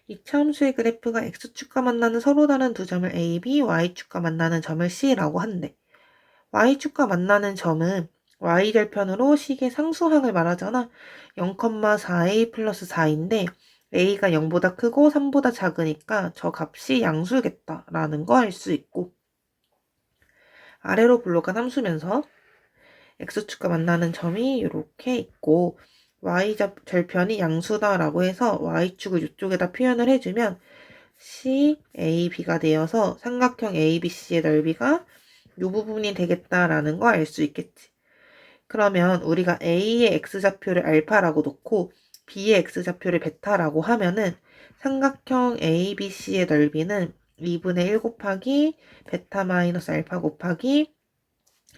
이차 함수의 그래프가 x축과 만나는 서로 다른 두 점을 a, b, y축과 만나는 점을 c라고 한대. y축과 만나는 점은 y절편으로 식의 상수항을 말하잖아. 0,4a 플러스 4인데 a가 0보다 크고 3보다 작으니까 저 값이 양수겠다라는 거 알 수 있고, 아래로 블록한 함수면서 x축과 만나는 점이 이렇게 있고 y절편이 양수다라고 해서 y축을 이쪽에다 표현을 해주면 C, A, B가 되어서 삼각형 ABC의 넓이가 이 부분이 되겠다라는 거 알 수 있겠지. 그러면 우리가 A의 X좌표를 알파라고 놓고 B의 X좌표를 베타라고 하면은 삼각형 ABC의 넓이는 2분의 1 곱하기 베타 마이너스 알파 곱하기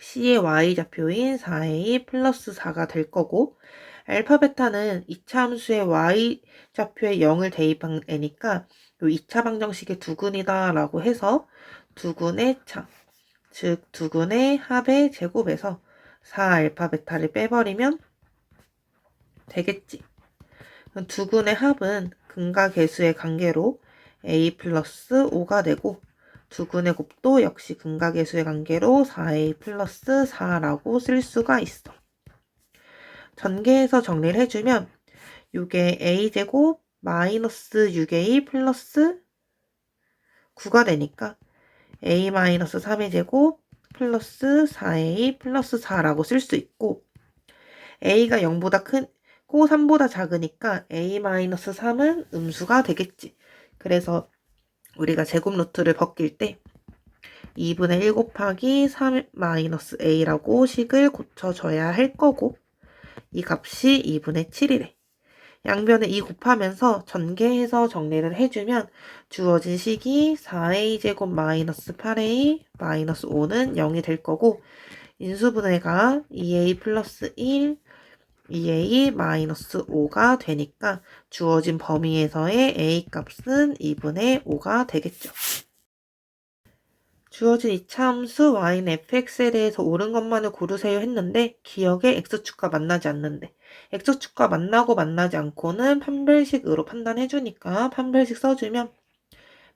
C의 Y좌표인 4A 플러스 4가 될 거고, 알파 베타는 2차 함수의 Y좌표에 0을 대입한 애니까 요 2차 방정식의 두근이다 라고 해서 두근의 차, 즉 두근의 합의 제곱에서 4알파 베타를 빼버리면 되겠지. 두근의 합은 근과 계수의 관계로 a 플러스 5가 되고, 두근의 곱도 역시 근과 계수의 관계로 4a 플러스 4라고 쓸 수가 있어. 전개해서 정리를 해주면 이게 a제곱 마이너스 6a 플러스 9가 되니까 a 마이너스 3의 제곱 플러스 4a 플러스 4라고 쓸 수 있고, a가 0보다 크고 3보다 작으니까 a 마이너스 3은 음수가 되겠지. 그래서 우리가 제곱 루트를 벗길 때 2분의 1 곱하기 3 마이너스 a라고 식을 고쳐줘야 할 거고, 이 값이 2분의 7이래. 양변에 2 곱하면서 전개해서 정리를 해주면 주어진 식이 4a제곱 마이너스 8a 마이너스 5는 0이 될 거고, 인수분해가 2a 플러스 1, 2a 마이너스 5가 되니까 주어진 범위에서의 a 값은 2분의 5가 되겠죠. 주어진 이차 함수 y는 fx에 대해서 옳은 것만을 고르세요 했는데 기억에 x축과 만나지 않는데, x축과 만나고 만나지 않고는 판별식으로 판단해주니까 판별식 써주면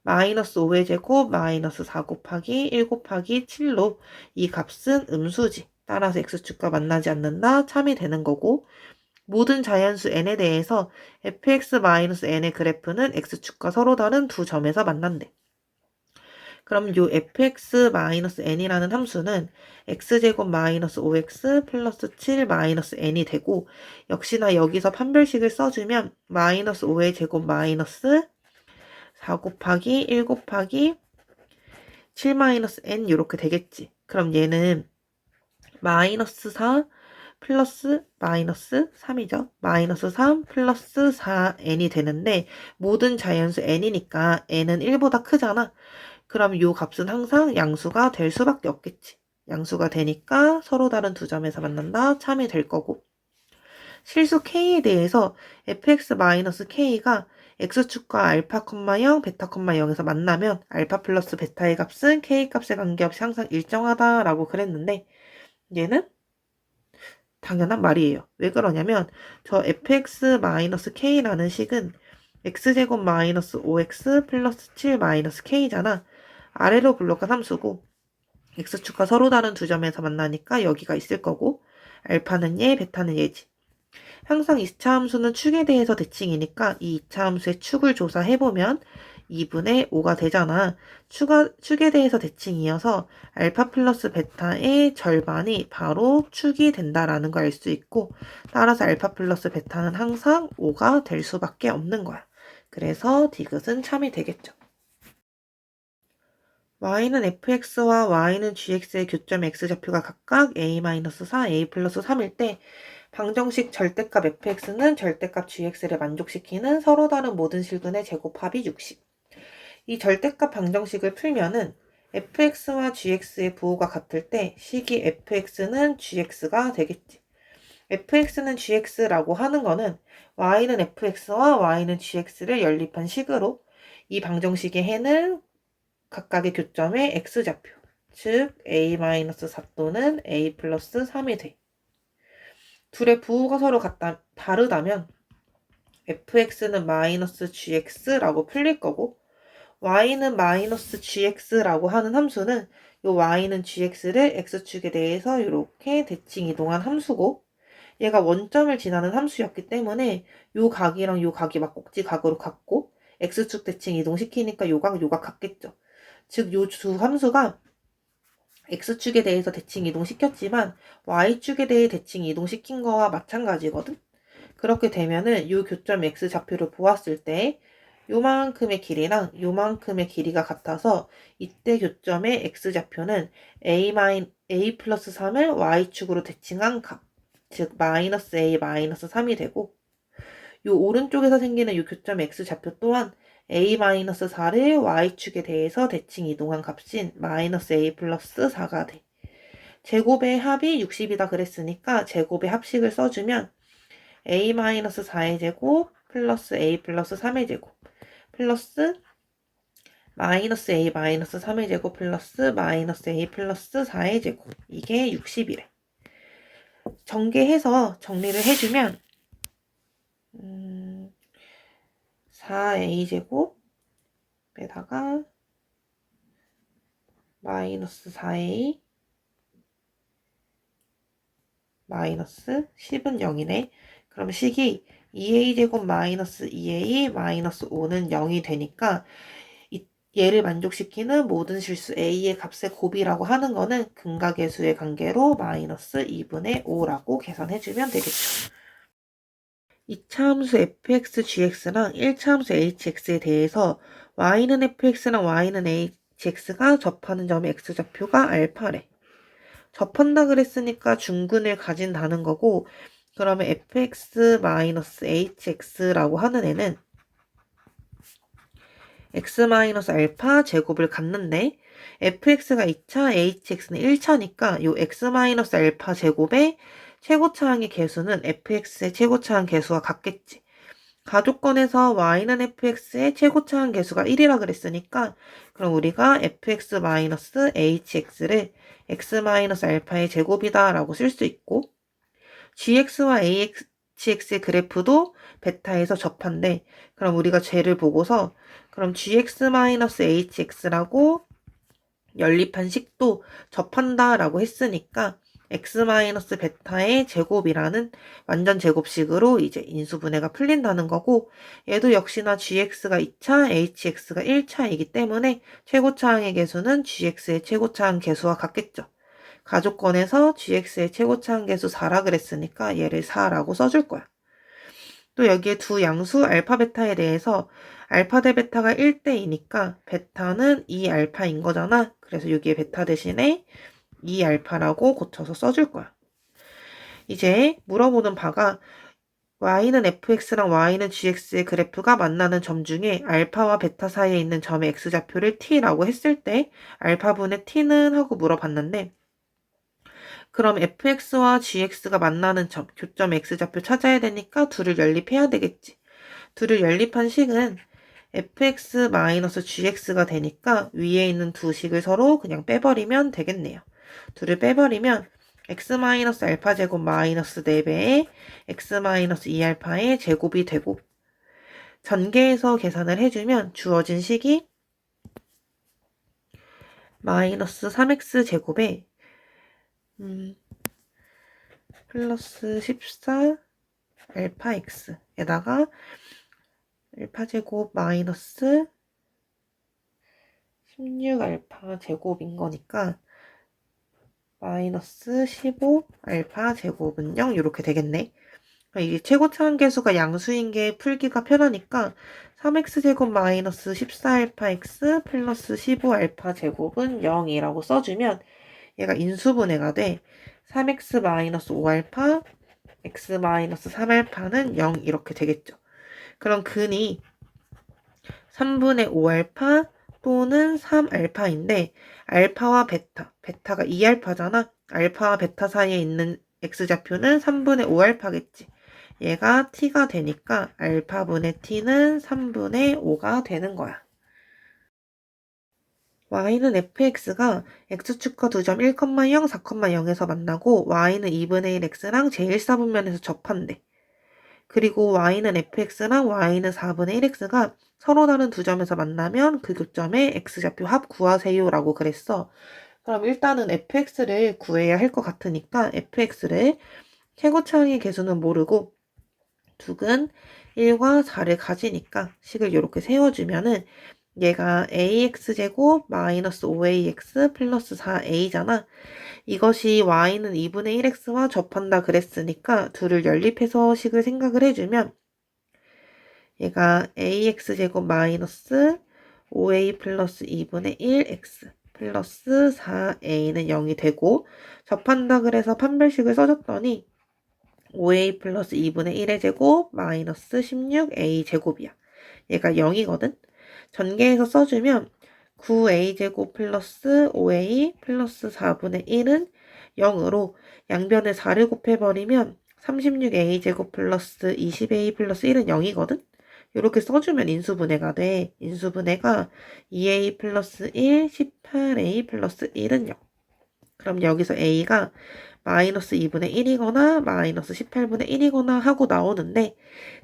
마이너스 5의 제곱 마이너스 4 곱하기 1 곱하기 7로 이 값은 음수지. 따라서 x축과 만나지 않는다 참이 되는 거고, 모든 자연수 n에 대해서 fx-n의 그래프는 x축과 서로 다른 두 점에서 만난대. 그럼 요 fx-n이라는 함수는 x제곱 마이너스 5x 플러스 7 마이너스 n이 되고, 역시나 여기서 판별식을 써주면 마이너스 5의 제곱 마이너스 4 곱하기 1 곱하기 7 마이너스 n 이렇게 되겠지. 그럼 얘는 마이너스 4 플러스 마이너스 3이죠. 마이너스 3 플러스 4n이 되는데 모든 자연수 n이니까 n은 1보다 크잖아. 그럼 이 값은 항상 양수가 될 수밖에 없겠지. 양수가 되니까 서로 다른 두 점에서 만난다 참이 될 거고, 실수 k에 대해서 fx-k가 x축과 알파, 0, 베타, 0에서 만나면 알파 플러스 베타의 값은 k 값에 관계없이 항상 일정하다라고 그랬는데, 얘는 당연한 말이에요. 왜 그러냐면 저 fx-k라는 식은 x제곱 마이너스 5x 플러스 7 마이너스 k잖아. 아래로 블록한 함수고 x축과 서로 다른 두 점에서 만나니까 여기가 있을 거고, 알파는 얘, 베타는 얘지. 항상 2차 함수는 축에 대해서 대칭이니까 이 2차 함수의 축을 조사해보면 2분의 5가 되잖아. 축에 대해서 대칭이어서 알파 플러스 베타의 절반이 바로 축이 된다라는 걸 알 수 있고, 따라서 알파 플러스 베타는 항상 5가 될 수밖에 없는 거야. 그래서 디귿은 참이 되겠죠. y는 fx와 y는 gx의 교점 x좌표가 각각 a-4, a 플러스 3일 때 방정식 절대값 fx는 절대값 gx를 만족시키는 서로 다른 모든 실근의 제곱합이 60. 이 절대값 방정식을 풀면은 fx와 gx의 부호가 같을 때 식이 fx는 gx가 되겠지. fx는 gx라고 하는 거는 y는 fx와 y는 gx를 연립한 식으로 이 방정식의 해는 각각의 교점의 x좌표, 즉 a-4 또는 a 플러스 3이 돼. 둘의 부호가 서로 다르다면 fx는 마이너스 gx라고 풀릴 거고 y는 마이너스 gx라고 하는 함수는 요 y는 gx를 x축에 대해서 이렇게 대칭 이동한 함수고 얘가 원점을 지나는 함수였기 때문에 요 각이랑 요 각이 막꼭지 각으로 같고 x축 대칭 이동시키니까 요각 같겠죠. 즉 요 두 함수가 x축에 대해서 대칭 이동시켰지만 y축에 대해 대칭 이동시킨 거와 마찬가지거든. 그렇게 되면은 요 교점 x좌표를 보았을 때 요만큼의 길이랑 요만큼의 길이가 같아서 이때 교점의 x좌표는 a 플러스 3을 y축으로 대칭한 값, 즉 마이너스 a 마이너스 3이 되고 요 오른쪽에서 생기는 요 교점 x좌표 또한 a 마이너스 4를 y축에 대해서 대칭 이동한 값인 마이너스 a 플러스 4가 돼. 제곱의 합이 60이다 그랬으니까 제곱의 합식을 써주면 a-4의 제곱 플러스 a 플러스 3의 제곱 플러스 마이너스 a 마이너스 3의 제곱 플러스 마이너스 a 플러스 4의 제곱 이게 60이래. 전개해서 정리를 해주면 4a 제곱에다가 마이너스 4a 마이너스 10은 0이네. 그럼 식이 2a 제곱 마이너스 2a 마이너스 5는 0이 되니까 얘를 만족시키는 모든 실수 a의 값의 곱이라고 하는 거는 근각계수의 관계로 마이너스 2분의 5라고 계산해주면 되겠죠. 2차 함수 fx, gx랑 1차 함수 hx에 대해서 y는 fx랑 y는 hx가 접하는 점의 x좌표가 알파래. 접한다 그랬으니까 중근을 가진다는 거고 그러면 fx-hx라고 하는 애는 x-알파 제곱을 갖는데 fx가 2차, hx는 1차니까 요 x-알파 제곱의 최고차항의 개수는 fx의 최고차항 개수와 같겠지. 가조건에서 y는 fx의 최고차항 개수가 1이라 그랬으니까 그럼 우리가 fx-hx를 x-알파의 제곱이다 라고 쓸 수 있고 gx와 ahx의 그래프도 베타에서 접한데 그럼 우리가 쟤를 보고서 그럼 gx-hx라고 연립한 식도 접한다 라고 했으니까 x-베타의 제곱이라는 완전 제곱식으로 이제 인수분해가 풀린다는 거고 얘도 역시나 gx가 2차, hx가 1차이기 때문에 최고차항의 개수는 gx의 최고차항 개수와 같겠죠. 가족권에서 gx의 최고차항 개수 4라 그랬으니까 얘를 4라고 써줄 거야. 또 여기에 두 양수 알파 베타에 대해서 알파 대 베타가 1대2니까 베타는 2알파인 거잖아. 그래서 여기에 베타 대신에 2알파라고 고쳐서 써줄 거야. 이제 물어보는 바가 y는 fx랑 y는 gx의 그래프가 만나는 점 중에 알파와 베타 사이에 있는 점의 x좌표를 t라고 했을 때 알파분의 t는 하고 물어봤는데 그럼 fx와 gx가 만나는 점, 교점 x좌표 찾아야 되니까 둘을 연립해야 되겠지. 둘을 연립한 식은 fx-gx가 되니까 위에 있는 두 식을 서로 그냥 빼버리면 되겠네요. 둘을 빼버리면 x-알파 제곱 마이너스 4배의 x-2알파의 제곱이 되고 전개해서 계산을 해주면 주어진 식이 마이너스 3x 제곱에 플러스 14 알파 x에다가 알파 제곱 마이너스 16 알파 제곱인 거니까 마이너스 15 알파 제곱은 0 이렇게 되겠네. 이게 최고차항 계수가 양수인 게 풀기가 편하니까 3x 제곱 마이너스 14 알파 x 플러스 15 알파 제곱은 0이라고 써주면 얘가 인수분해가 돼. 3x 마이너스 5알파 x 마이너스 3알파는 0 이렇게 되겠죠. 그럼 근이 3분의 5알파 또는 3알파인데 알파와 베타가 2알파잖아. 알파와 베타 사이에 있는 x좌표는 3분의 5알파겠지. 얘가 t가 되니까 알파분의 t는 3분의 5가 되는 거야. y는 fx가 x축과 두 점 1,0, 4,0에서 만나고 y는 2분의 1x랑 제1사분면에서 접한대. 그리고 y는 fx랑 y는 4분의 1x가 서로 다른 두 점에서 만나면 그 교점의 x좌표 합 구하세요 라고 그랬어. 그럼 일단은 fx를 구해야 할 것 같으니까 fx를 최고차항의 개수는 모르고 두근 1과 4를 가지니까 식을 이렇게 세워주면은 얘가 ax제곱 마이너스 5ax 플러스 4a잖아. 이것이 y는 2분의 1x와 접한다 그랬으니까 둘을 연립해서 식을 생각을 해주면 얘가 ax제곱 마이너스 5a 플러스 2분의 1x 플러스 4a는 0이 되고 접한다 그래서 판별식을 써줬더니 5a 플러스 2분의 1의 제곱 마이너스 16a 제곱이야. 얘가 0이거든. 전개해서 써주면 9a 제곱 플러스 5a 플러스 4분의 1은 0으로 양변에 4를 곱해버리면 36a 제곱 플러스 20a 플러스 1은 0이거든. 이렇게 써주면 인수분해가 돼. 인수분해가 2a 플러스 1, 18a 플러스 1은 0. 그럼 여기서 a가 마이너스 2분의 1이거나 마이너스 18분의 1이거나 하고 나오는데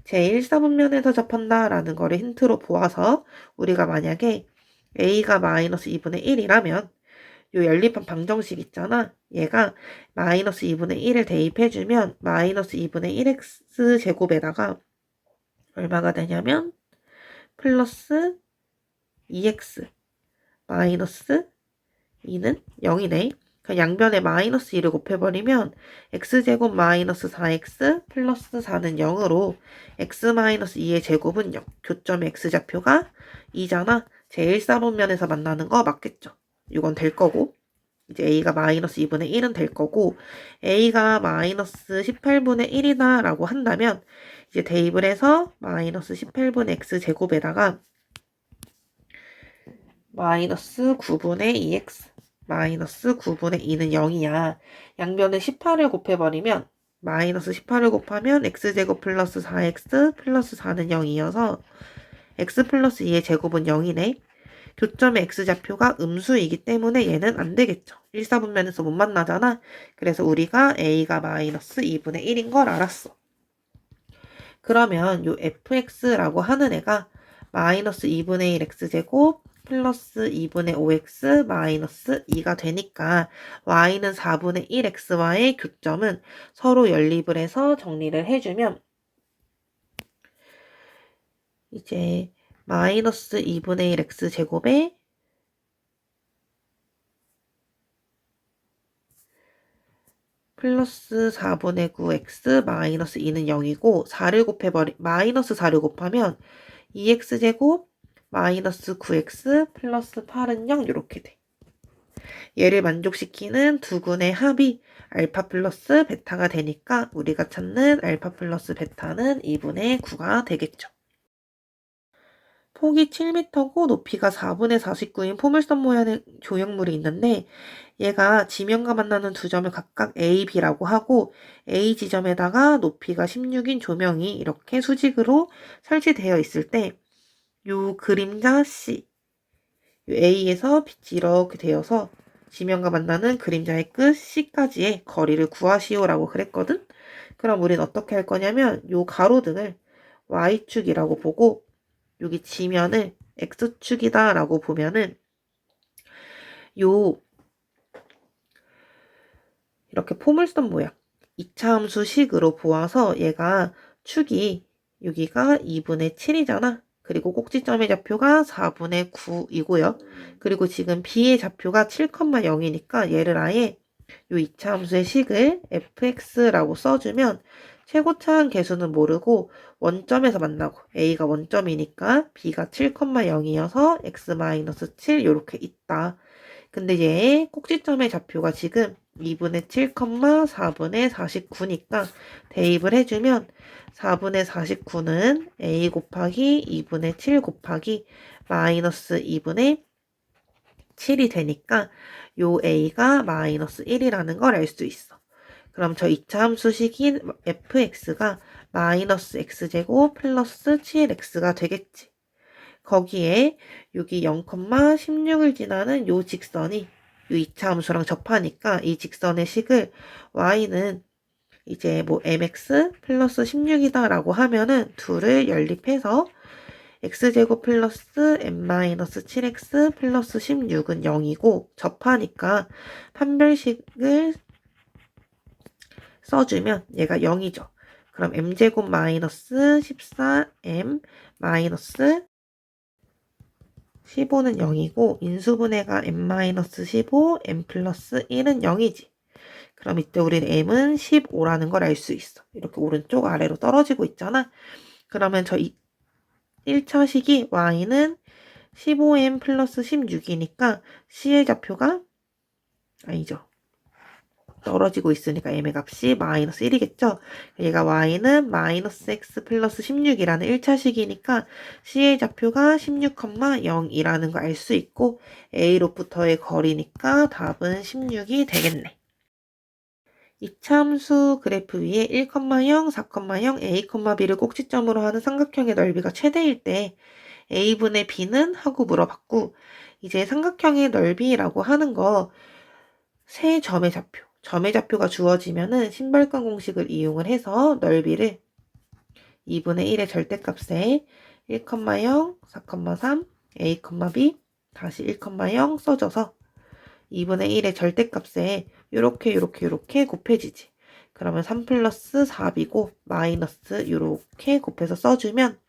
제1사분면에서 접한다라는 거를 힌트로 보아서 우리가 만약에 a가 마이너스 2분의 1이라면 요 연립한 방정식 있잖아. 얘가 마이너스 2분의 1을 대입해주면 마이너스 2분의 1x 제곱에다가 얼마가 되냐면 플러스 2x 마이너스 2는 0이네. 양변에 마이너스 2를 곱해버리면 x제곱 마이너스 4x 플러스 4는 0으로 x 마이너스 2의 제곱은 0. 교점의 x좌표가 2잖아. 제1사분면에서 만나는 거 맞겠죠? 이건 될 거고 이제 a가 마이너스 2분의 1은 될 거고 a가 마이너스 18분의 1이다 라고 한다면 이제 대입을 해서 마이너스 18분의 x제곱에다가 마이너스 9분의 2x 마이너스 9분의 2는 0이야. 양변에 18을 곱해버리면 마이너스 18을 곱하면 x제곱 플러스 4x 플러스 4는 0이어서 x 플러스 2의 제곱은 0이네. 교점의 x좌표가 음수이기 때문에 얘는 안 되겠죠. 1사분면에서 못 만나잖아. 그래서 우리가 a가 마이너스 2분의 1인 걸 알았어. 그러면 요 fx라고 하는 애가 마이너스 2분의 1 x제곱 플러스 2분의 5x 마이너스 2가 되니까 y는 4분의 1x와의 교점은 서로 연립을 해서 정리를 해주면 이제 마이너스 2분의 1 x제곱에 플러스 4분의 9x 마이너스 2는 0이고 마이너스 4를 곱하면 2x제곱 마이너스 9x 플러스 8은 0 이렇게 돼. 얘를 만족시키는 두근의 합이 알파 플러스 베타가 되니까 우리가 찾는 알파 플러스 베타는 2분의 9가 되겠죠. 폭이 7m고 높이가 4분의 49인 포물선 모양의 조형물이 있는데 얘가 지면과 만나는 두 점을 각각 A, B라고 하고 A 지점에다가 높이가 16인 조명이 이렇게 수직으로 설치되어 있을 때 요 그림자 C, 요 A에서 빛이 이렇게 되어서 지면과 만나는 그림자의 끝 C까지의 거리를 구하시오라고 그랬거든? 그럼 우린 어떻게 할 거냐면 요 가로등을 Y축이라고 보고 여기 지면을 X축이다 라고 보면은 요 이렇게 포물선 모양 2차 함수식으로 보아서 얘가 축이 여기가 2분의 7이잖아. 그리고 꼭지점의 좌표가 4분의 9이고요. 그리고 지금 B의 좌표가 7,0이니까 얘를 아예 요 2차 함수의 식을 fx라고 써주면 최고차항 개수는 모르고 원점에서 만나고 a가 원점이니까 b가 7,0이어서 x-7 이렇게 있다. 근데 얘 꼭지점의 좌표가 지금 2분의 7, 4분의 49니까 대입을 해주면 4분의 49는 a 곱하기 2분의 7 곱하기 마이너스 2분의 7이 되니까 요 a가 마이너스 1이라는 걸 알 수 있어. 그럼 저 2차 함수식인 fx가 마이너스 x제곱 플러스 7x가 되겠지. 거기에 여기 0,16을 지나는 요 직선이 요 2차 함수랑 접하니까 이 직선의 식을 y는 이제 뭐 mx 플러스 16이다 라고 하면은 둘을 연립해서 x제곱 플러스 n-7x 플러스 16은 0이고 접하니까 판별식을 써주면 얘가 0이죠. 그럼 m제곱 마이너스 14m 마이너스 15는 0이고 인수분해가 m-15, m 플러스 1은 0이지. 그럼 이때 우리는 m은 15라는 걸 알 수 있어. 이렇게 오른쪽 아래로 떨어지고 있잖아. 그러면 저 1차 식이 y는 15m 플러스 16이니까 c의 좌표가 아니죠. 떨어지고 있으니까 m의 값이 마이너스 1이겠죠. 얘가 y는 마이너스 x 플러스 16이라는 1차식이니까 c의 좌표가 16,0이라는 거 알 수 있고 a로부터의 거리니까 답은 16이 되겠네. 이차함수 그래프 위에 1,0, 4,0, a, b를 꼭지점으로 하는 삼각형의 넓이가 최대일 때 a분의 b는 하고 물어봤고 이제 삼각형의 넓이라고 하는 거 세 점의 좌표 점의 좌표가 주어지면은 신발관 공식을 이용을 해서 넓이를 2분의 1의 절대값에 1,0, 4,3, a, b 다시 1,0 써줘서 2분의 1의 절대값에 요렇게 곱해지지. 그러면 3 플러스 4b고 마이너스 요렇게 곱해서 써주면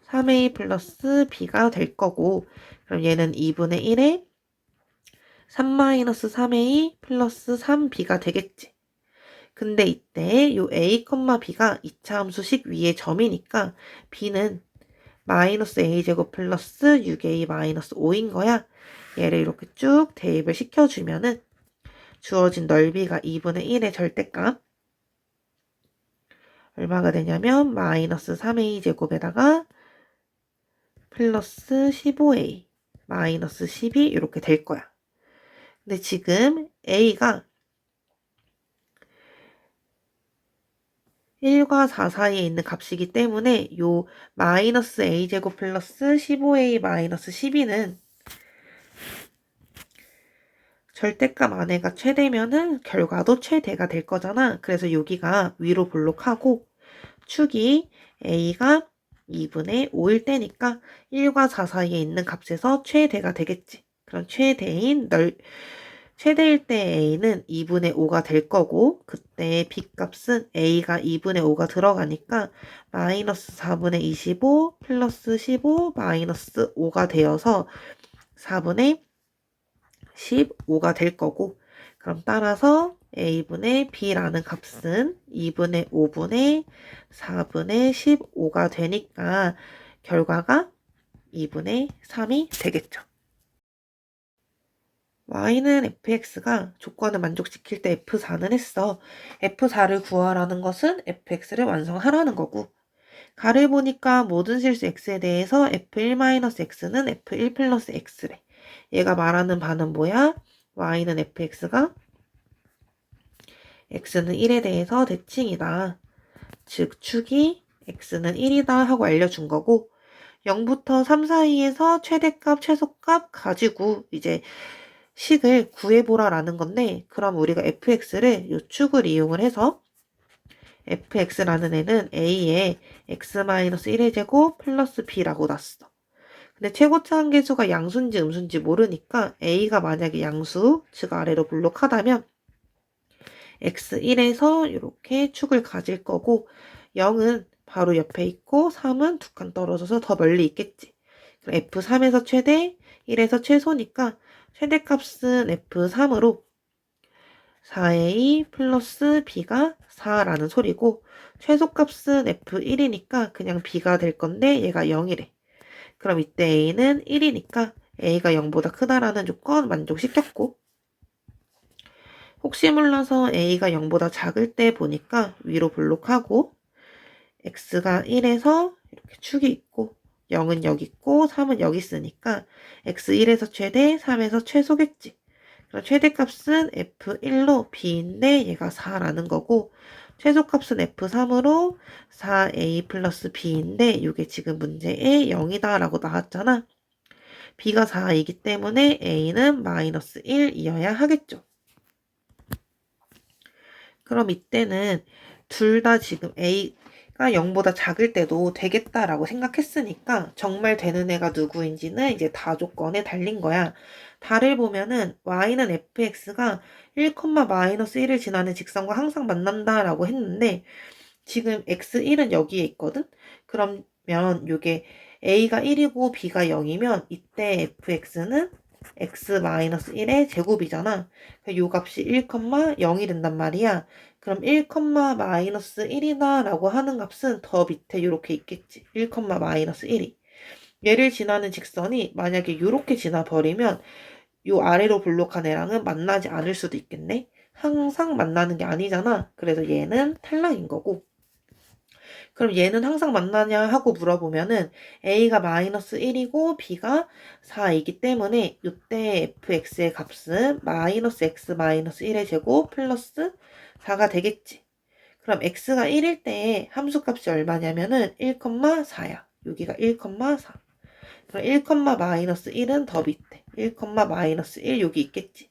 3a 플러스 b가 될 거고 그럼 얘는 2분의 1에 3-3a 플러스 3b가 되겠지. 근데 이때 요 a, b가 2차 함수식 위에 점이니까 b는 마이너스 a제곱 플러스 6a 마이너스 5인 거야. 얘를 이렇게 쭉 대입을 시켜주면은 주어진 넓이가 2분의 1의 절대값 얼마가 되냐면 마이너스 3a 제곱에다가 플러스 15a 마이너스 12 이렇게 될 거야. 근데 지금 a가 1과 4 사이에 있는 값이기 때문에 요 마이너스 a제곱 플러스 15a 마이너스 12는 절대값 안에가 최대면은 결과도 최대가 될 거잖아. 그래서 여기가 위로 볼록하고 축이 a가 2분의 5일 때니까 1과 4 사이에 있는 값에서 최대가 되겠지. 그럼 최대일 때 a는 2분의 5가 될 거고 그때 b 값은 a가 2분의 5가 들어가니까 마이너스 4분의 25 플러스 15 마이너스 5가 되어서 4분의 15가 될 거고 그럼 따라서 a분의 b라는 값은 2분의 5분의 4분의 15가 되니까 결과가 2분의 3이 되겠죠. y는 fx가 조건을 만족시킬 때 f4는 했어. f4를 구하라는 것은 fx를 완성하라는 거고 가를 보니까 모든 실수 x에 대해서 f1-x는 f1 플러스 x래. 얘가 말하는 바는 뭐야? y는 fx가 x는 1에 대해서 대칭이다. 즉 축이 x는 1이다 하고 알려준 거고 0부터 3 사이에서 최대값, 최소값 가지고 이제 식을 구해보라라는 건데 그럼 우리가 fx를 이 축을 이용을 해서 fx라는 애는 a에 x-1의 제곱 플러스 b라고 놨어. 근데 최고차 한계수가 양수인지 음수인지 모르니까 a가 만약에 양수, 즉 아래로 볼록하다면 x1에서 이렇게 축을 가질 거고 0은 바로 옆에 있고 3은 두 칸 떨어져서 더 멀리 있겠지. 그럼 f3에서 최대, 1에서 최소니까 최대값은 f3으로 4a 플러스 b가 4라는 소리고 최소값은 f1이니까 그냥 b가 될 건데 얘가 0이래. 그럼 이때 a는 1이니까 a가 0보다 크다라는 조건 만족시켰고 혹시 몰라서 a가 0보다 작을 때 보니까 위로 볼록하고 x가 1에서 이렇게 축이 있고 0은 여기 있고 3은 여기 있으니까 x1에서 최대, 3에서 최소겠지. 그럼 최대값은 f1로 b인데 얘가 4라는 거고 최소값은 f3으로 4a 플러스 b인데 이게 지금 문제에 0이다 라고 나왔잖아. b가 4이기 때문에 a는 마이너스 1이어야 하겠죠. 그럼 이때는 둘 다 지금 A가 0보다 작을 때도 되겠다라고 생각했으니까 정말 되는 애가 누구인지는 이제 다 조건에 달린 거야. 달을 보면은 y는 fx가 1,-1을 지나는 직선과 항상 만난다라고 했는데 지금 x1은 여기에 있거든? 그러면 이게 a가 1이고 b가 0이면 이때 fx는 x-1의 제곱이잖아. 요 값이 1,0이 된단 말이야. 그럼 1,-1이다 라고 하는 값은 더 밑에 이렇게 있겠지. 1,-1이. 얘를 지나는 직선이 만약에 이렇게 지나버리면 요 아래로 볼록한 애랑은 만나지 않을 수도 있겠네. 항상 만나는 게 아니잖아. 그래서 얘는 탈락인 거고. 그럼 얘는 항상 만나냐 하고 물어보면은 a가 -1이고 b가 4이기 때문에 이때 fx의 값은 -x-1의 제곱 플러스 4가 되겠지. 그럼 x가 1일 때 함수값이 얼마냐면은 1,4야. 여기가 1,4. 그럼 1,-1은 더 밑에 1,-1 여기 있겠지.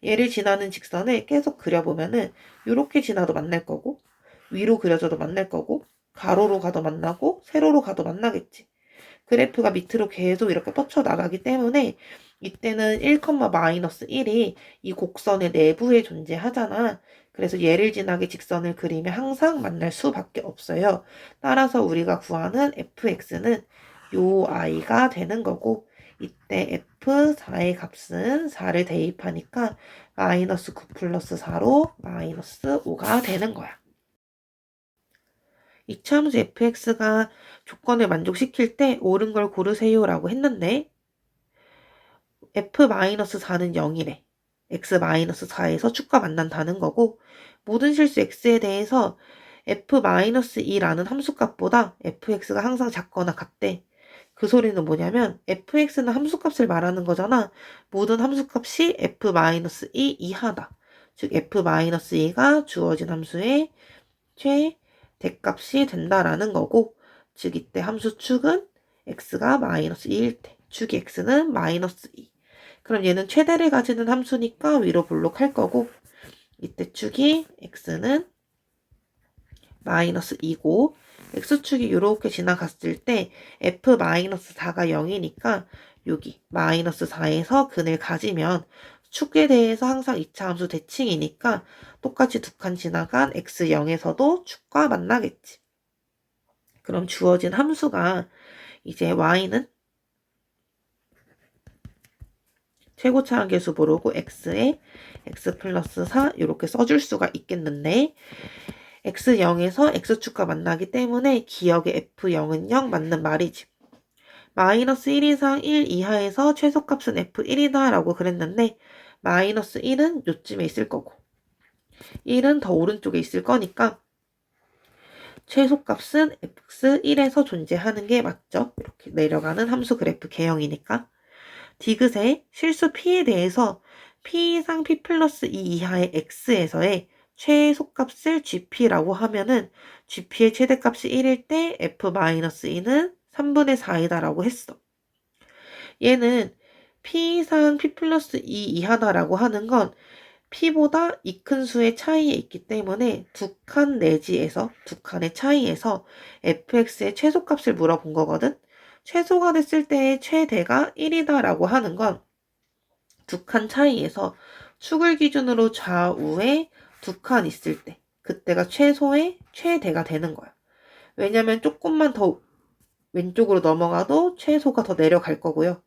얘를 지나는 직선을 계속 그려보면은 이렇게 지나도 만날 거고 위로 그려져도 만날 거고 가로로 가도 만나고 세로로 가도 만나겠지. 그래프가 밑으로 계속 이렇게 뻗쳐나가기 때문에 이때는 1,-1이 이 곡선의 내부에 존재하잖아. 그래서 얘를 지나게 직선을 그리면 항상 만날 수밖에 없어요. 따라서 우리가 구하는 fx는 요 i가 되는 거고 이때 f4의 값은 4를 대입하니까 -9 플러스 4로 -5가 되는 거야. 이차함수 fx가 조건을 만족시킬 때 옳은 걸 고르세요 라고 했는데 f-4는 0이래. x-4에서 축과 만난다는 거고 모든 실수 x에 대해서 f-2라는 함수값보다 fx가 항상 작거나 같대. 그 소리는 뭐냐면 fx는 함수값을 말하는 거잖아. 모든 함수값이 f-2 이하다. 즉 f-2가 주어진 함수의 최대값이 된다라는 거고 즉 이때 함수 축은 x가 -2일 때 축이 x는 -2. 그럼 얘는 최대를 가지는 함수니까 위로 볼록할 거고 이때 축이 x는 -2고 x축이 이렇게 지나갔을 때 f-4가 0이니까 여기 -4에서 근을 가지면 축에 대해서 항상 2차 함수 대칭이니까 똑같이 두 칸 지나간 x0에서도 축과 만나겠지. 그럼 주어진 함수가 이제 y는 최고차 한계수 모르고 x에 x 플러스 4 이렇게 써줄 수가 있겠는데 x0에서 x축과 만나기 때문에 기억의 f0은 0 맞는 말이지. -1 이상 1 이하에서 최소값은 f1이다 라고 그랬는데 -1은 요쯤에 있을 거고 1은 더 오른쪽에 있을 거니까 최소값은 x1에서 존재하는 게 맞죠. 이렇게 내려가는 함수 그래프 개형이니까. 디귿의 실수 p에 대해서 p 이상 p 플러스 2 이하의 x에서의 최소값을 gp라고 하면은 gp의 최대값이 1일 때 f-2는 3분의 4이다 라고 했어. 얘는 p 이상 p 플러스 2 이하다라고 하는 건 p보다 이 큰 수의 차이에 있기 때문에 두 칸 내지에서 두 칸의 차이에서 fx의 최소값을 물어본 거거든. 최소가 됐을 때의 최대가 1이다 라고 하는 건 두 칸 차이에서 축을 기준으로 좌우에 두 칸 있을 때 그때가 최소의 최대가 되는 거야. 왜냐면 조금만 더 왼쪽으로 넘어가도 최소가 더 내려갈 거고요.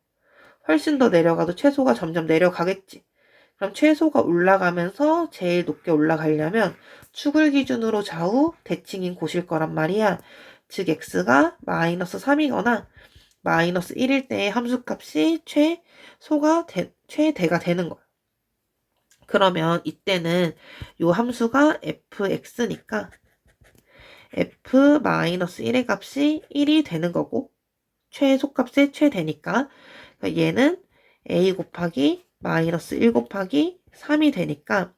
훨씬 더 내려가도 최소가 점점 내려가겠지. 그럼 최소가 올라가면서 제일 높게 올라가려면 축을 기준으로 좌우 대칭인 곳일 거란 말이야. 즉 x가 -3이거나 -1일 때의 함수값이 최대가 되는 거야. 그러면 이때는 이 함수가 fx니까 f-1의 값이 1이 되는 거고 최소값의 최대니까 얘는 a 곱하기 -1 곱하기 3이 되니까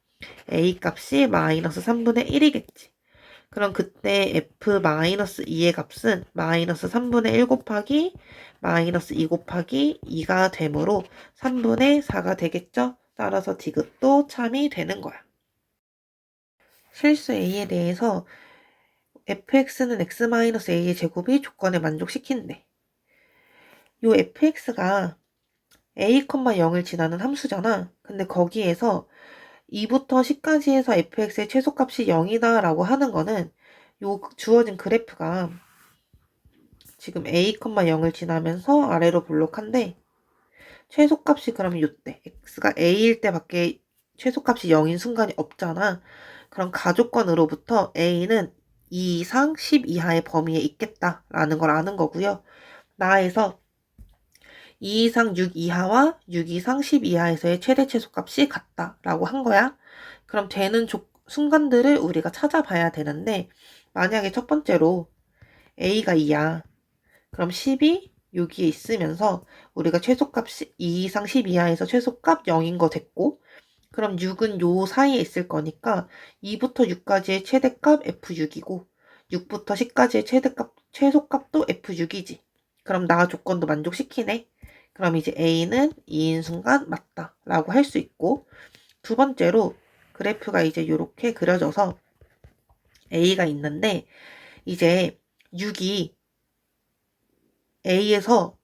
a 값이 -3분의 1이겠지. 그럼 그때 f-2의 값은 -3분의 1 곱하기 -2 곱하기 2가 되므로 3분의 4가 되겠죠. 따라서 디귿도 참이 되는 거야. 실수 a에 대해서 fx는 x-a의 제곱이 조건에 만족시킨대. 요 fx가 a, 0을 지나는 함수잖아. 근데 거기에서 2부터 10까지 해서 fx의 최소값이 0이다 라고 하는 거는 요 주어진 그래프가 지금 a, 0을 지나면서 아래로 볼록한데 최소값이 그러면 요때 x가 a일 때밖에 최소값이 0인 순간이 없잖아. 그럼 가조건으로부터 a는 2 이상 10 이하의 범위에 있겠다라는 걸 아는 거고요. 나에서 2 이상 6 이하와 6 이상 10 이하에서의 최대 최소값이 같다라고 한 거야. 그럼 되는 순간들을 우리가 찾아봐야 되는데 만약에 첫 번째로 a가 2야. 그럼 10이 여기에 있으면서 우리가 최소값이 2 이상 10 이하에서 최소값 0인 거 됐고 그럼 6은 요 사이에 있을 거니까 2부터 6까지의 최대값 F6이고 6부터 10까지의 최소값도 F6이지. 그럼 나 조건도 만족시키네. 그럼 이제 A는 2인 순간 맞다 라고 할 수 있고 두 번째로 그래프가 이제 이렇게 그려져서 A가 있는데 이제 6이 A에서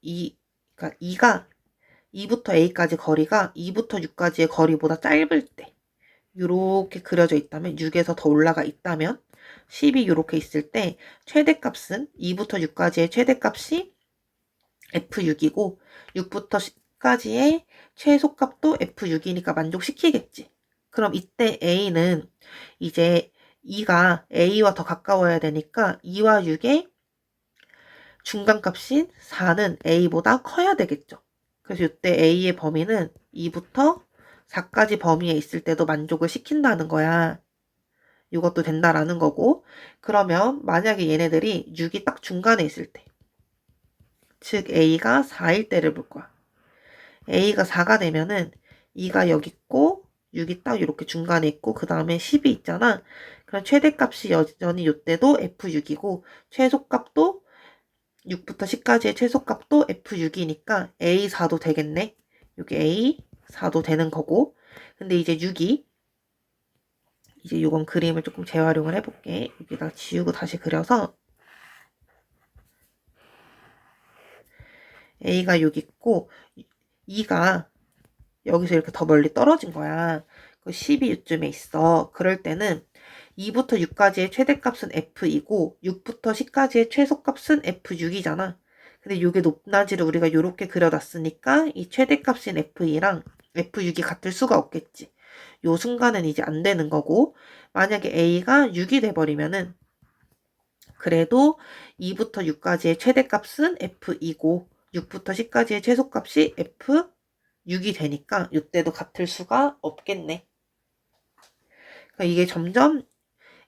그러니까 2가 2부터 A까지 거리가 2부터 6까지의 거리보다 짧을 때 이렇게 그려져 있다면 6에서 더 올라가 있다면 10이 이렇게 있을 때 최대값은 2부터 6까지의 최대값이 F6이고 6부터 10까지의 최소값도 F6이니까 만족시키겠지. 그럼 이때 A는 이제 2가 A와 더 가까워야 되니까 2와 6의 중간값인 4는 A보다 커야 되겠죠. 그래서 이때 A의 범위는 2부터 4까지 범위에 있을 때도 만족을 시킨다는 거야. 이것도 된다라는 거고 그러면 만약에 얘네들이 6이 딱 중간에 있을 때 즉 A가 4일 때를 볼 거야. A가 4가 되면은 2가 여기 있고 6이 딱 이렇게 중간에 있고 그 다음에 10이 있잖아. 그럼 최대값이 여전히 이때도 F6이고 최소값도 6부터 10까지의 최소값도 F6이니까 A4도 되겠네. 여기 A4도 되는 거고 근데 이제 6이 이제 요건 그림을 조금 재활용을 해볼게. 여기다 지우고 다시 그려서 A가 여기 있고 2가 여기서 이렇게 더 멀리 떨어진 거야. 10이 이쯤에 있어. 그럴 때는 2부터 6까지의 최대값은 F이고 6부터 10까지의 최소값은 F6이잖아. 근데 이게 높낮이를 우리가 이렇게 그려놨으니까 이 최대값인 F2랑 F6이 같을 수가 없겠지. 요 순간은 이제 안 되는 거고 만약에 A가 6이 돼버리면은 그래도 2부터 6까지의 최대값은 F2고 6부터 10까지의 최소값이 F6이 되니까 이때도 같을 수가 없겠네. 그러니까 이게 점점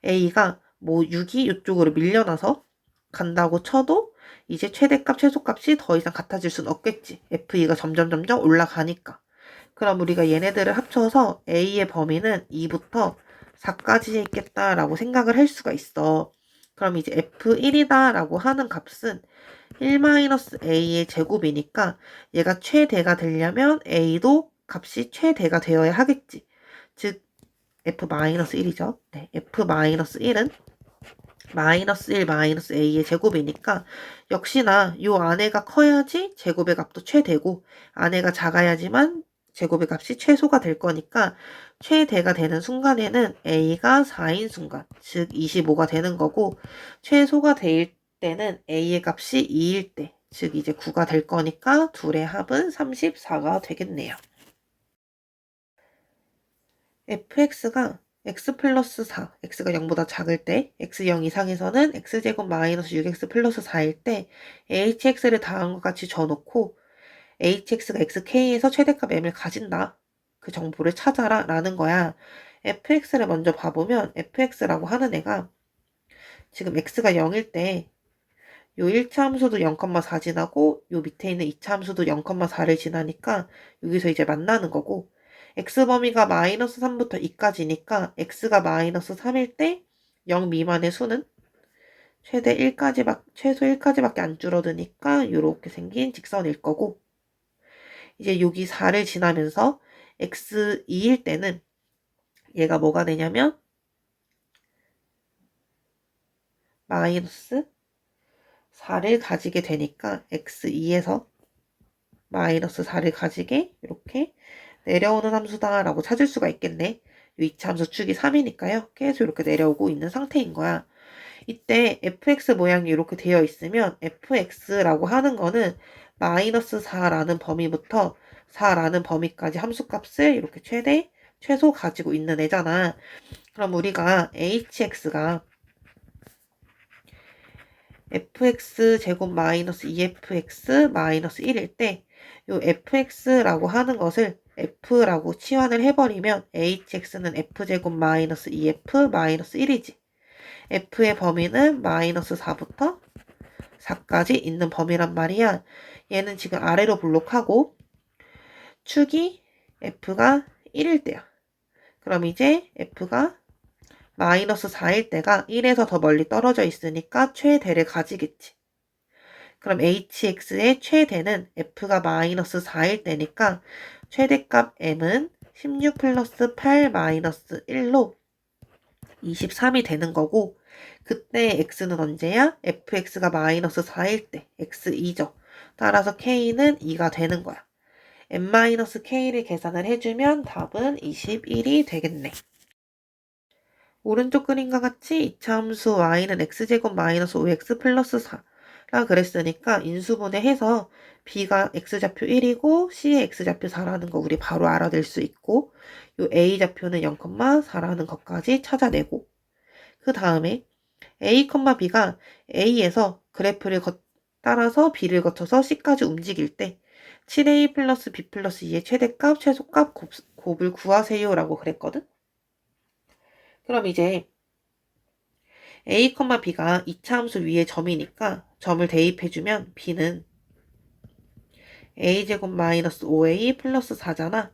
A가 뭐 6이 이쪽으로 밀려나서 간다고 쳐도 이제 최대값, 최소값이 더 이상 같아질 순 없겠지. F2가 점점 올라가니까. 그럼 우리가 얘네들을 합쳐서 A의 범위는 2부터 4까지 있겠다라고 생각을 할 수가 있어. 그럼 이제 F1이다 라고 하는 값은 1-A의 제곱이니까 얘가 최대가 되려면 A도 값이 최대가 되어야 하겠지. 즉 F-1이죠. 네, F-1은 -1 A의 제곱이니까 역시나 요 안에가 커야지 제곱의 값도 최대고 안에가 작아야지만 제곱의 값이 최소가 될 거니까 최대가 되는 순간에는 A가 4인 순간, 즉 25가 되는 거고 최소가 될 때는 A의 값이 2일 때, 즉 이제 9가 될 거니까 둘의 합은 34가 되겠네요. fx가 x 플러스 4, x가 0보다 작을 때, x 0 이상에서는 x제곱 마이너스 6x 플러스 4일 때 hx를 다음과 같이 줘놓고 hx가 xk에서 최대값 m을 가진다. 그 정보를 찾아라 라는 거야. fx를 먼저 봐보면 fx라고 하는 애가 지금 x가 0일 때 요 1차 함수도 0,4 지나고 요 밑에 있는 2차 함수도 0,4를 지나니까 여기서 이제 만나는 거고 x 범위가 마이너스 3부터 2까지니까 x가 마이너스 3일 때 0 미만의 수는 최소 1까지밖에 안 줄어드니까 이렇게 생긴 직선일 거고 이제 여기 4를 지나면서 x2일 때는 얘가 뭐가 되냐면 마이너스 4를 가지게 되니까 x2에서 마이너스 4를 가지게 이렇게 내려오는 함수다라고 찾을 수가 있겠네. 이 이차함수 축이 3이니까요. 계속 이렇게 내려오고 있는 상태인 거야. 이때 fx 모양이 이렇게 되어 있으면 fx라고 하는 거는 마이너스 4라는 범위부터 4라는 범위까지 함수값을 이렇게 최대, 최소 가지고 있는 애잖아. 그럼 우리가 hx가 fx 제곱 마이너스 2fx 마이너스 1일 때 요 fx라고 하는 것을 f라고 치환을 해버리면 hx는 f제곱 마이너스 2f 마이너스 1이지. f의 범위는 마이너스 4부터 4까지 있는 범위란 말이야. 얘는 지금 아래로 블록하고 축이 f가 1일 때야. 그럼 이제 f가 마이너스 4일 때가 1에서 더 멀리 떨어져 있으니까 최대를 가지겠지. 그럼 hx의 최대는 f가 마이너스 4일 때니까 최대값 m은 16 플러스 8 마이너스 1로 23이 되는 거고, 그때 x는 언제야? fx가 마이너스 4일 때 x2죠. 따라서 k는 2가 되는 거야. n-k를 계산을 해주면 답은 21이 되겠네. 오른쪽 그림과 같이 이차함수 y는 x제곱 마이너스 5x 플러스 4라 그랬으니까 인수분해해서 b가 x좌표 1이고 c의 x좌표 4라는 거 우리 바로 알아낼 수 있고, 요 a좌표는 0,4라는 것까지 찾아내고, 그 다음에 a, b가 a에서 그래프를 따라서 b를 거쳐서 c까지 움직일 때 7a 플러스 b 플러스 2의 최대값, 최소값 곱을 구하세요 라고 그랬거든? 그럼 이제 a, b가 이차함수 위에 점이니까 점을 대입해주면 b는 a제곱 마이너스 5a 플러스 4잖아.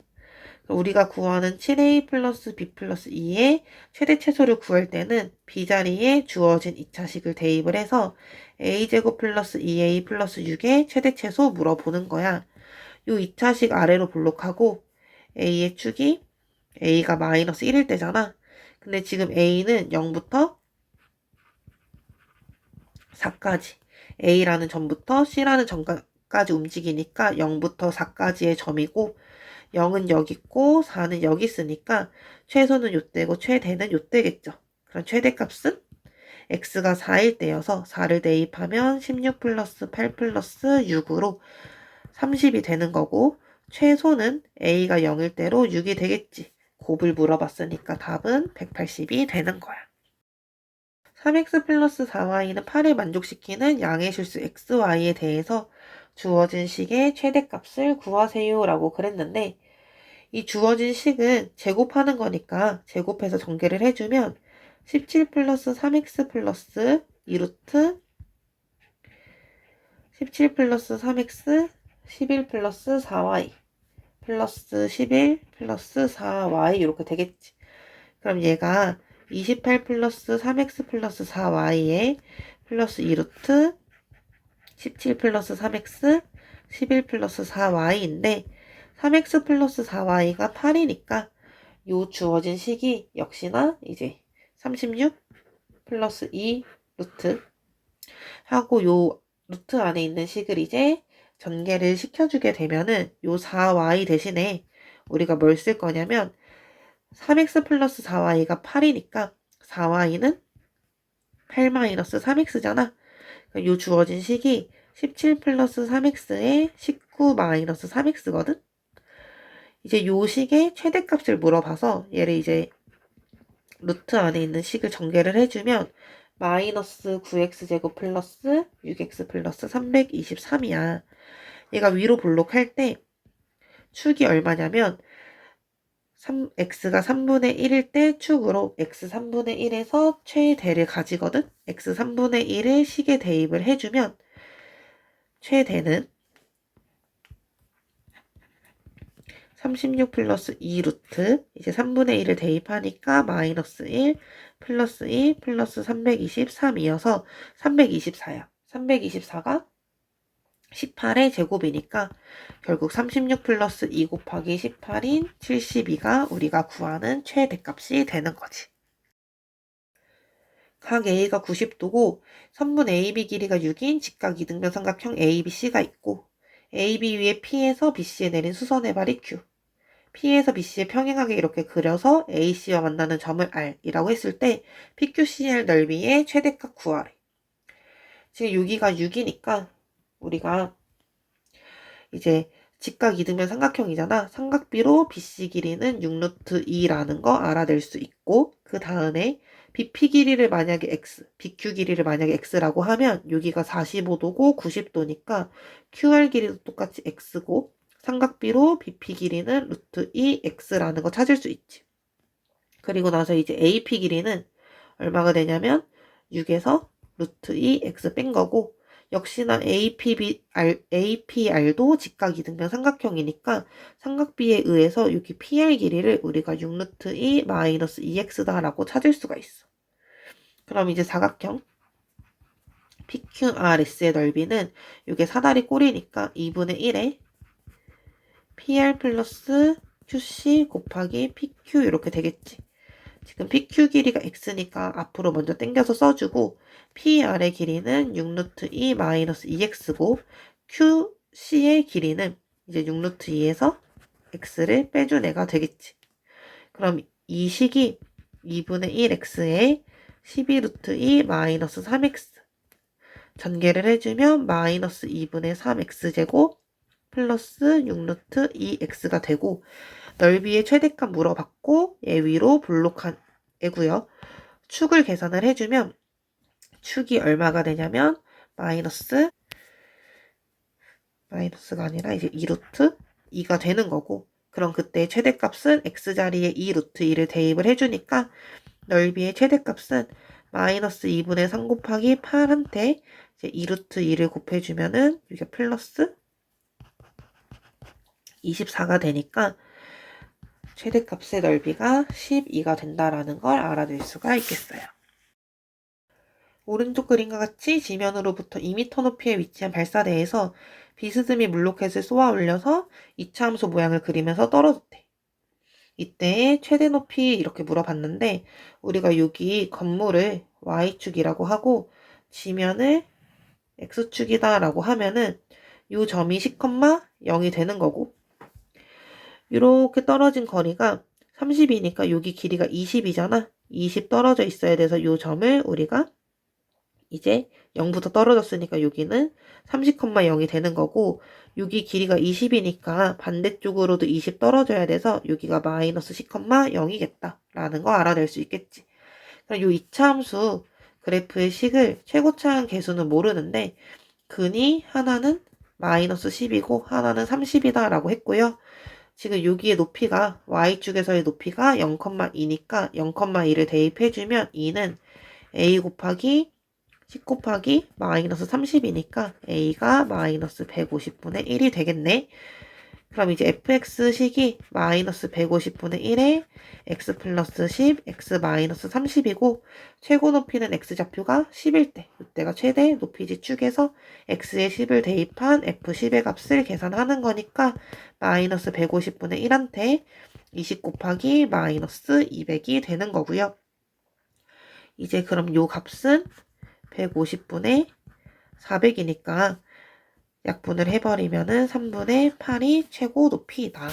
우리가 구하는 7a 플러스 b 플러스 2의 최대 최소를 구할 때는 b 자리에 주어진 2차식을 대입을 해서 a제곱 플러스 2a 플러스 6의 최대 최소 물어보는 거야. 요 2차식 아래로 블록하고 a의 축이 a가 마이너스 1일 때잖아. 근데 지금 a는 0부터 4까지, a라는 점부터 c라는 점까지 움직이니까 0부터 4까지의 점이고, 0은 여기 있고 4는 여기 있으니까 최소는 요때고 최대는 요때겠죠. 그럼 최대값은 x가 4일 때여서 4를 대입하면 16 플러스 8 플러스 6으로 30이 되는 거고, 최소는 a가 0일 때로 6이 되겠지. 곱을 물어봤으니까 답은 180이 되는 거야. 3x 플러스 4y는 8을 만족시키는 양의 실수 xy에 대해서 주어진 식의 최대값을 구하세요 라고 그랬는데, 이 주어진 식은 제곱하는 거니까 제곱해서 전개를 해주면 17 플러스 3x 플러스 2루트 17 플러스 3x 11 플러스 4y 플러스 11 플러스 4y 이렇게 되겠지. 그럼 얘가 28 플러스 3x 플러스 4y에 플러스 2루트 17 플러스 3x 11 플러스 4y인데 3x 플러스 4y가 8이니까 요 주어진 식이 역시나 이제 36 플러스 2 루트 하고 요 루트 안에 있는 식을 이제 전개를 시켜주게 되면은 요 4y 대신에 우리가 뭘 쓸 거냐면 3x 플러스 4y가 8이니까 4y는 8 마이너스 3x잖아. 요 주어진 식이 17 플러스 3x에 19 마이너스 3x거든? 이제 요 식의 최대값을 물어봐서 얘를 이제 루트 안에 있는 식을 전개를 해주면 마이너스 9x제곱 플러스 6x 플러스 323이야. 얘가 위로 블록할 때 축이 얼마냐면 x가 3분의 1일 때 축으로 x 3분의 1에서 최대를 가지거든. x 3분의 1을 식에 대입을 해주면 최대는 36 플러스 2루트 이제 3분의 1을 대입하니까 마이너스 1 플러스 2 플러스 323이어서 324야. 324가 18의 제곱이니까 결국 36 플러스 2 곱하기 18인 72가 우리가 구하는 최대값이 되는 거지. 각 A가 90도고 선분 AB 길이가 6인 직각 이등변 삼각형 ABC가 있고 AB 위에 P에서 BC에 내린 수선의 발이 Q. P에서 BC에 평행하게 이렇게 그려서 AC와 만나는 점을 R이라고 했을 때 PQCR 넓이의 최대값 구하래. 지금 여기가 6이니까 우리가 이제 직각 이등변 삼각형이잖아. 삼각비로 BC 길이는 6루트 2라는 거 알아낼 수 있고 그 다음에 BP 길이를 만약에 X, BQ 길이를 만약에 X라고 하면 여기가 45도고 90도니까 QR 길이도 똑같이 X고 삼각비로 BP 길이는 루트 2X라는 거 찾을 수 있지. 그리고 나서 이제 AP 길이는 얼마가 되냐면 6에서 루트 2X 뺀 거고 역시나 APR도 직각 이등변 삼각형이니까 삼각비에 의해서 여기 PR 길이를 우리가 6루트 2 마이너스 2X다라고 찾을 수가 있어. 그럼 이제 사각형 PQRS의 넓이는 이게 사다리 꼴이니까 2분의 1에 PR 플러스 QC 곱하기 PQ 이렇게 되겠지. 지금 PQ 길이가 X니까 앞으로 먼저 당겨서 써주고 PR의 길이는 6루트 2 마이너스 2X고 QC의 길이는 이제 6루트 2에서 X를 빼준 애가 되겠지. 그럼 이 식이 2분의 1X에 12루트 2 마이너스 3X 전개를 해주면 마이너스 2분의 3X제곱 플러스 6루트 2X가 되고 넓이의 최대값 물어봤고 얘 위로 볼록한 애고요. 축을 계산을 해주면 축이 얼마가 되냐면 마이너스가 아니라 이제 2루트 2가 되는 거고 그럼 그때 최대값은 x자리에 2루트 2를 대입을 해주니까 넓이의 최대값은 마이너스 2분의 3 곱하기 8한테 이제 2루트 2를 곱해주면은 이게 플러스 24가 되니까 최대값의 넓이가 12가 된다라는 걸 알아낼 수가 있겠어요. 오른쪽 그림과 같이 지면으로부터 2m 높이에 위치한 발사대에서 비스듬히 물로켓을 쏘아 올려서 이차함수 모양을 그리면서 떨어졌대. 이때 최대 높이 이렇게 물어봤는데 우리가 여기 건물을 Y축이라고 하고 지면을 X축이다 라고 하면은 이 점이 10,0이 되는 거고 이렇게 떨어진 거리가 30이니까 여기 길이가 20이잖아. 20 떨어져 있어야 돼서 이 점을 우리가 이제 0부터 떨어졌으니까 여기는 30,0이 되는 거고 여기 길이가 20이니까 반대쪽으로도 20 떨어져야 돼서 여기가 마이너스 10,0이겠다 라는 거 알아낼 수 있겠지. 그럼 이 이차함수 그래프의 식을 최고차항 계수는 모르는데 근이 하나는 마이너스 10이고 하나는 30이다 라고 했고요. 지금 여기의 높이가 Y축에서의 높이가 0,2니까 0,2를 대입해주면 2는 A 곱하기 10 곱하기 마이너스 30이니까 A가 마이너스 150분의 1이 되겠네. 그럼 이제 fx식이 마이너스 150분의 1에 x 플러스 10, x 마이너스 30이고 최고 높이는 x좌표가 10일 때 이때가 최대 높이지 축에서 x에 10을 대입한 f10의 값을 계산하는 거니까 마이너스 150분의 1한테 20 곱하기 마이너스 200이 되는 거고요. 이제 그럼 요 값은 150분의 400이니까 약분을 해버리면은 3분의 8이 최고 높이다.